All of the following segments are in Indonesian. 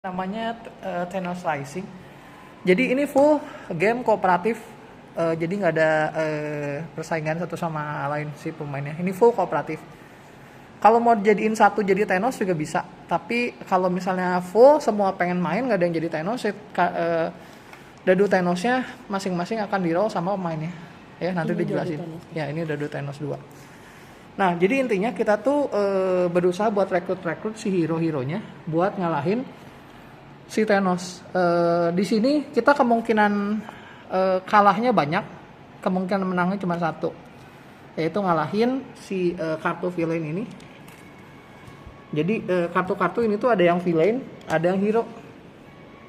Namanya Thanos Rising. Jadi ini full game kooperatif. Jadi nggak ada persaingan satu sama lain si pemainnya. Ini full kooperatif. Kalau mau jadiin satu jadi Thanos juga bisa. Tapi kalau misalnya full semua pengen main nggak ada yang jadi Thanos, dadu Thanosnya masing-masing akan di roll sama pemainnya. Ya nanti Ini dijelasin. dadu Thanos. Ya ini dadu Thanos 2. Nah jadi intinya kita tuh berusaha buat rekrut si hero-heronya buat ngalahin si Thanos. Di sini kita kemungkinan kalahnya banyak, kemungkinan menangnya cuma satu, yaitu ngalahin si kartu villain ini. Jadi kartu-kartu ini tuh ada yang villain, ada yang hero.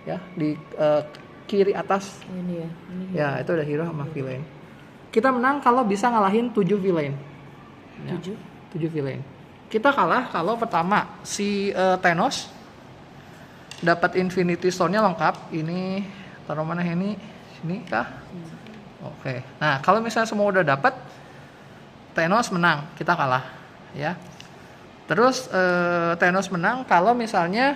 Ya, di kiri atas. Ini ya. Ini Ya, itu ada hero sama villain. Kita menang kalau bisa ngalahin 7 villain. Ya, 7 villain. Kita kalah kalau pertama si Thanos dapat Infinity Stone-nya lengkap. Ini taruh mana ini? Sini kah? Oke. Nah, kalau misalnya semua udah dapat, Thanos menang, kita kalah, ya. Terus Thanos menang kalau misalnya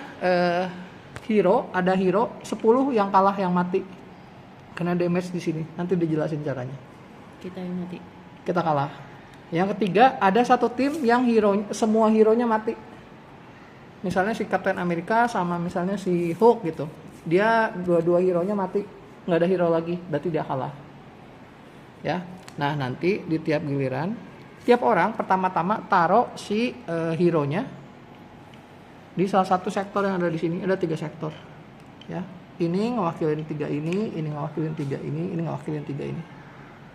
ada hero 10 yang kalah yang mati. Kena damage di sini. Nanti dijelasin caranya. kita yang mati. Kita kalah. Yang ketiga, ada satu tim yang semua hero-nya mati. Misalnya si Captain America sama misalnya si Hulk gitu. Dia dua-dua hero-nya mati, nggak ada hero lagi, berarti dia kalah. Ya. Nah, nanti di tiap giliran, tiap orang pertama-tama taruh si hero-nya di salah satu sektor yang ada di sini. Ada 3 sektor. Ya. Ini ngewakilin 3 ini ngewakilin 3 ini ngewakilin 3 ini.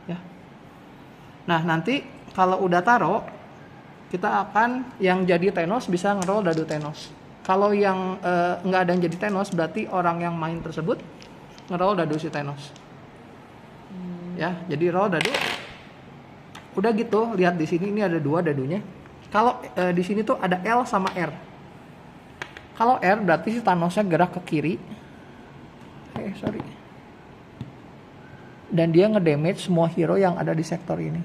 Ya. Nah, nanti kalau udah taruh, kita akan yang jadi Thanos bisa ngeroll dadu Thanos. Kalau yang nggak ada yang jadi Thanos, berarti orang yang main tersebut ngeroll dadu si Thanos. Ya, jadi roll dadu. Udah gitu, lihat di sini ini ada 2 dadunya. Kalau di sini tuh ada L sama R. Kalau R berarti si Thanosnya gerak ke kiri. Sorry. Dan dia ngedamage semua hero yang ada di sektor ini.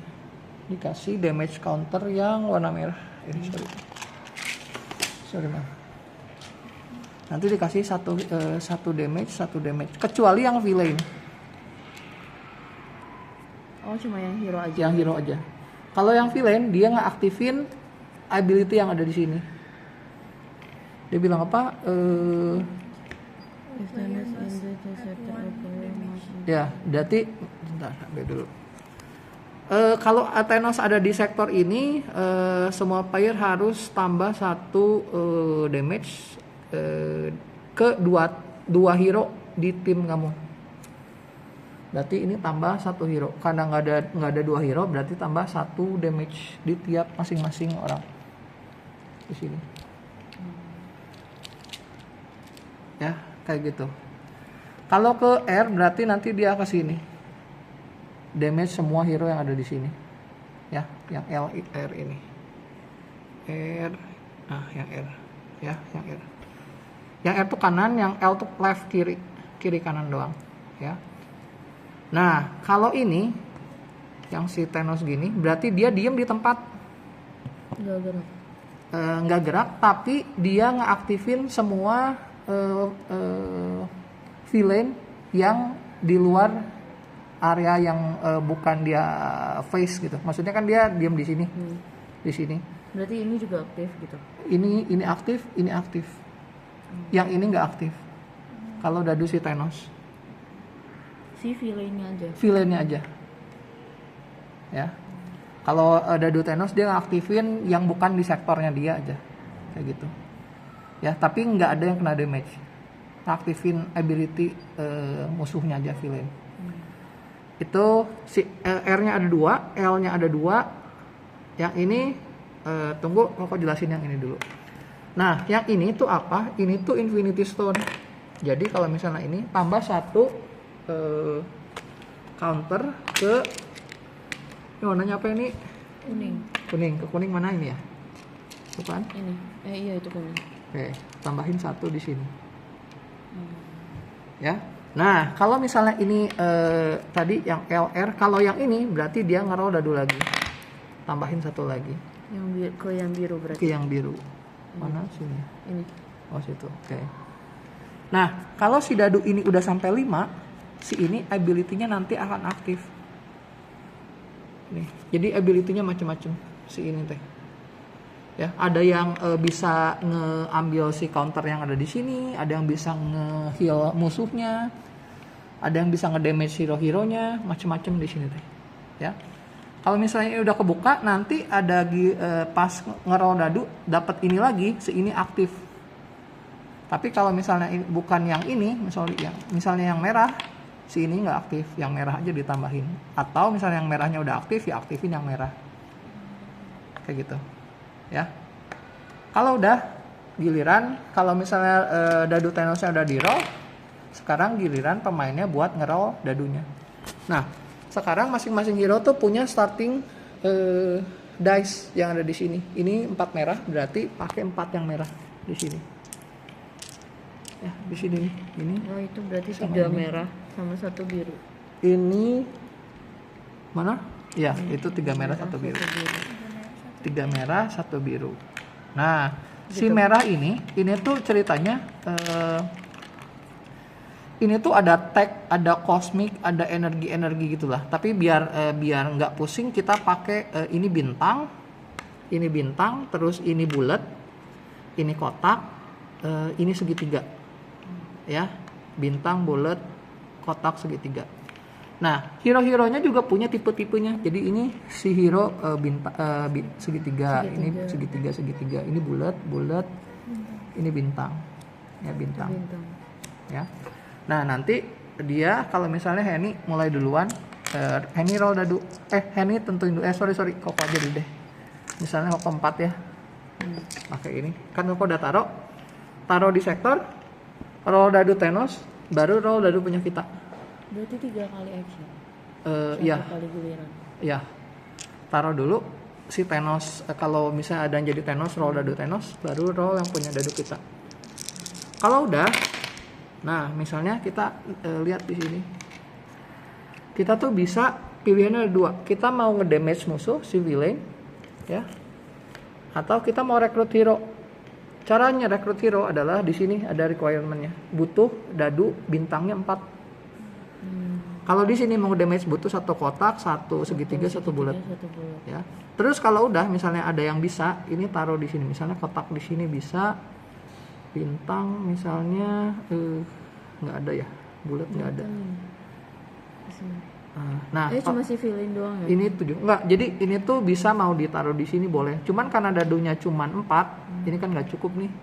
Dikasih damage counter yang warna merah. Sorry man. Nanti dikasih satu damage, kecuali yang villain. Oh, cuma yang hero aja. Yang hero aja. Kalau yang villain dia nggak aktifin ability yang ada di sini. Dia bilang apa? Ya, berarti bentar, sampai dulu. Kalau Thanos ada di sektor ini, semua player harus tambah 1 damage ke dua hero di tim kamu. Berarti ini tambah 1 hero. Karena nggak ada 2 hero, berarti tambah 1 damage di tiap masing-masing orang di sini. Ya, kayak gitu. Kalau ke R berarti nanti dia ke sini. Damage semua hero yang ada di sini. Ya, yang R ini. Yang R. Ya, yang R. Yang R tuh kanan, yang L tuh left kiri. Kiri kanan doang, ya. Nah, kalau ini yang si Thanos gini, berarti dia diem di tempat. Nggak gerak. Nggak gerak, tapi dia ngeaktifin semua villain yang di luar area yang bukan dia face gitu. Maksudnya kan dia diam di sini. Di sini. Berarti ini juga aktif gitu. Ini aktif, ini aktif. Yang ini nggak aktif. Kalau dadu si Thanos. Si villainnya aja. Villainnya aja. Ya. Kalau dadu Thanos dia ngaktifin yang bukan di sektornya dia aja. Kayak gitu. Ya, tapi nggak ada yang kena damage. Aktifin ability musuhnya aja villain. Itu si R-nya ada 2, L-nya ada 2. Yang ini tunggu, aku jelasin yang ini dulu. Nah, yang ini tuh apa? Ini tuh Infinity Stone. Jadi kalau misalnya ini tambah 1 counter ke ini warnanya apa ini? Kuning. Ke kuning mana ini ya? Bukan? Ini. Iya itu kuning. Oke, tambahin 1 di sini. Ya. Nah, kalau misalnya ini tadi yang LR, kalau yang ini berarti dia ngeroll dadu lagi. Tambahin 1 lagi. Yang biru berarti. Ke yang biru. Mana sini? Ini. Oh, situ. Oke. Nah, kalau si dadu ini udah sampai 5, si ini ability-nya nanti akan aktif. Nih, jadi ability-nya macam-macam si ini teh. Ya, ada yang bisa ngeambil si counter yang ada di sini, ada yang bisa nge-heal musuhnya, ada yang bisa ngedamage hero-heronya, macam-macam di sini teh. Ya. Kalau misalnya ini udah kebuka, nanti ada pas ngeroll dadu dapat ini lagi, si ini aktif. Tapi kalau misalnya bukan yang ini, misalnya yang merah, si ini nggak aktif, yang merah aja ditambahin. Atau misalnya yang merahnya udah aktif, ya aktifin yang merah. Kayak gitu. Ya. Kalau udah giliran, kalau misalnya dadu Thanosnya udah di roll, sekarang giliran pemainnya buat ngeroll dadunya. Nah, sekarang masing-masing hero tuh punya starting dice yang ada di sini. Ini 4 merah, berarti pakai 4 yang merah di sini. Ya, di sini nih. Ini. Oh, itu berarti Sama 3 ini. merah sama 1 biru. Ini mana? Ya, itu 3 merah 1 biru. 3 merah 1 biru. Nah, si merah ini tuh ceritanya ini tuh ada tag, ada cosmic, ada energi gitulah. Tapi biar nggak pusing, kita pakai ini bintang, terus ini bulat, ini kotak, ini segitiga, ya, bintang, bulat, kotak, segitiga. Nah, hero-heronya juga punya tipe-tipenya. Jadi ini si hero segitiga, ini segitiga, ini bulat, ini bintang, ya bintang. Ya. Nah, nanti dia kalau misalnya Henny mulai duluan, Henny roll dadu. Henny tentuin dulu. Sorry, Koko aja dulu deh. Misalnya Koko 4 ya. Pakai ini. Kan Koko udah taruh di sektor, roll dadu Thanos, baru roll dadu punya kita. Berarti 3 kali action. Iya. 1 kali giliran. Iya. Taruh dulu si Thanos, kalau misalnya ada yang jadi Thanos, roll dadu Thanos, baru roll yang punya dadu kita. Kalau udah, nah misalnya kita lihat di sini, kita tuh bisa pilihannya ada 2. Kita mau ngedamage musuh si villain, ya, atau kita mau rekrut hero. Caranya rekrut hero adalah di sini ada requirement-nya, butuh dadu bintangnya 4. Kalau di sini mau damage butuh 1 kotak, 1 segitiga, 1 bulat. Ya. Terus kalau udah misalnya ada yang bisa, ini taruh di sini. Misalnya kotak di sini bisa, bintang misalnya nggak ada ya, bulat nggak ada. Nah, cuma si villain doang ya? Ini 7. Enggak, jadi ini tuh bisa mau ditaruh di sini boleh. Cuman karena dadunya cuman 4, ini kan nggak cukup nih.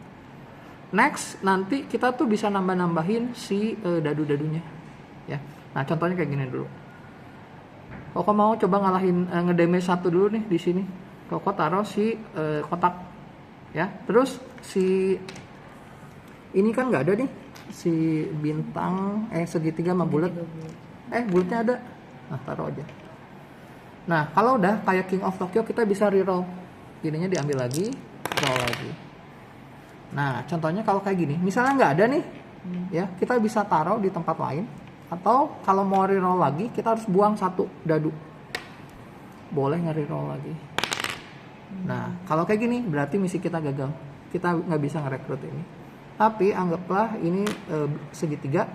Next, nanti kita tuh bisa nambah-nambahin si dadu-dadunya. Ya. Nah, contohnya kayak gini dulu. Koko mau coba ngalahin ngedamage 1 dulu nih di sini. Koko taruh si kotak. Ya, terus si ini kan nggak ada nih. Si bintang segitiga sama bulat. Bulatnya ada. Nah, taruh aja. Nah, kalau udah kayak King of Tokyo, kita bisa reroll. Ininya diambil lagi, roll lagi. Nah, contohnya kalau kayak gini, misalnya nggak ada nih, ya, kita bisa taruh di tempat lain. Atau kalau mau reroll lagi, kita harus buang 1 dadu. Boleh nge-reroll lagi. Nah, kalau kayak gini, berarti misi kita gagal. Kita nggak bisa ngerekrut ini. Tapi anggaplah ini segitiga.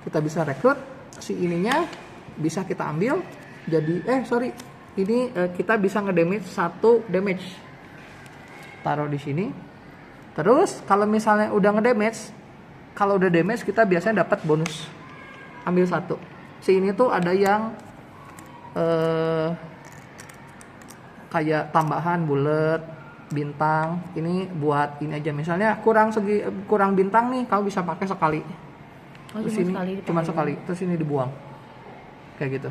Kita bisa rekrut, si ininya bisa kita ambil. Jadi, ini kita bisa ngedamage 1 damage. Taruh di sini. Terus kalau misalnya udah ngedamage, kalau udah damage kita biasanya dapat bonus. Ambil 1. Si ini tuh ada yang kayak tambahan bulat, bintang. Ini buat ini aja. Misalnya kurang bintang nih, kamu bisa pakai sekali. Terus ini cuma sekali. Terus ini dibuang. Kayak gitu.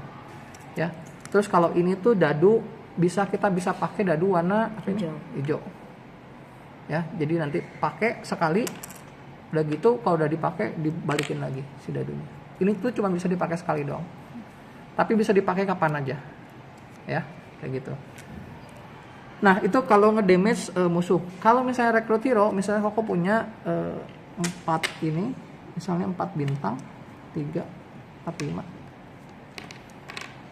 Ya. Terus kalau ini tuh dadu kita bisa pakai dadu warna hijau. Ya, jadi nanti pakai sekali. Udah gitu kalau udah dipakai dibalikin lagi si dadunya. Ini tuh cuma bisa dipakai sekali doang. Tapi bisa dipakai kapan aja. Ya, kayak gitu. Nah, itu kalau ngedamage musuh. Kalau misalnya rekrut hero, misalnya Koko punya 4 ini, misalnya 4 bintang, 3, 4, 5.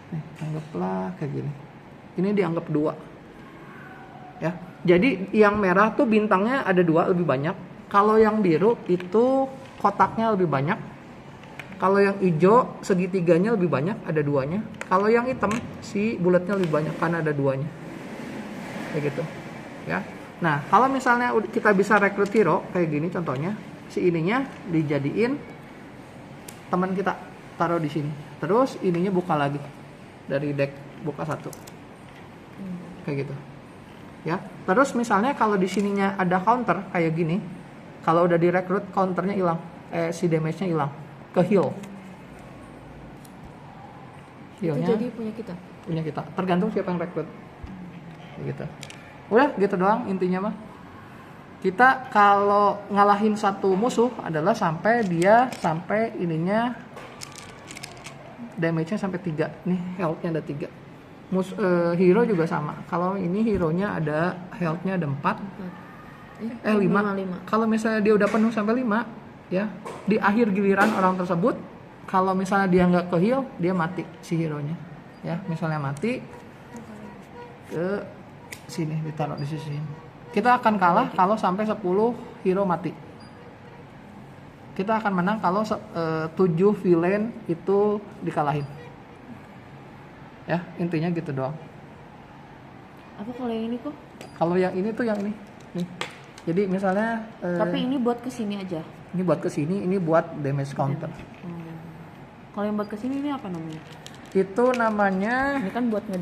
Nih, anggaplah kayak gini. Ini dianggap 2. Ya. Jadi yang merah tuh bintangnya ada 2 lebih banyak. Kalau yang biru itu kotaknya lebih banyak. Kalau yang hijau segitiganya lebih banyak, ada 2-nya. Kalau yang hitam si bulatnya lebih banyak karena ada 2-nya. Kayak gitu. Ya. Nah, kalau misalnya kita bisa rekrut hero kayak gini contohnya, si ininya dijadiin teman kita, taruh di sini. Terus ininya buka lagi. Dari deck buka 1. Kayak gitu. Ya. Terus misalnya kalau di sininya ada counter kayak gini, kalau udah direkrut counternya hilang, si damage-nya hilang. Ke heal. Itu Healnya jadi punya kita. punya kita. Tergantung siapa yang rekrut. Kayak gitu. Udah gitu doang intinya mah. Kita kalau ngalahin satu musuh adalah sampai ininya damage-nya sampai 3. Nih health-nya ada 3. Hero juga sama. Kalau ini hero-nya ada health-nya ada 4. 5. Kalau misalnya dia udah penuh sampai 5, ya di akhir giliran orang tersebut, kalau misalnya dia nggak ke heal, dia mati si hero-nya. Ya, misalnya mati ke sini, ditaruh di sisi sini. Kita akan kalah kalau sampai 10 hero mati. Kita akan menang kalau 7 villain itu dikalahin. Ya, intinya gitu doang. Apa kalau yang ini kok? Kalau yang ini tuh yang ini. Nih. Jadi misalnya Tapi ini buat kesini aja. ini buat kesini, ini buat damage counter. Kalau yang buat kesini ini apa namanya? Itu namanya Ini kan buat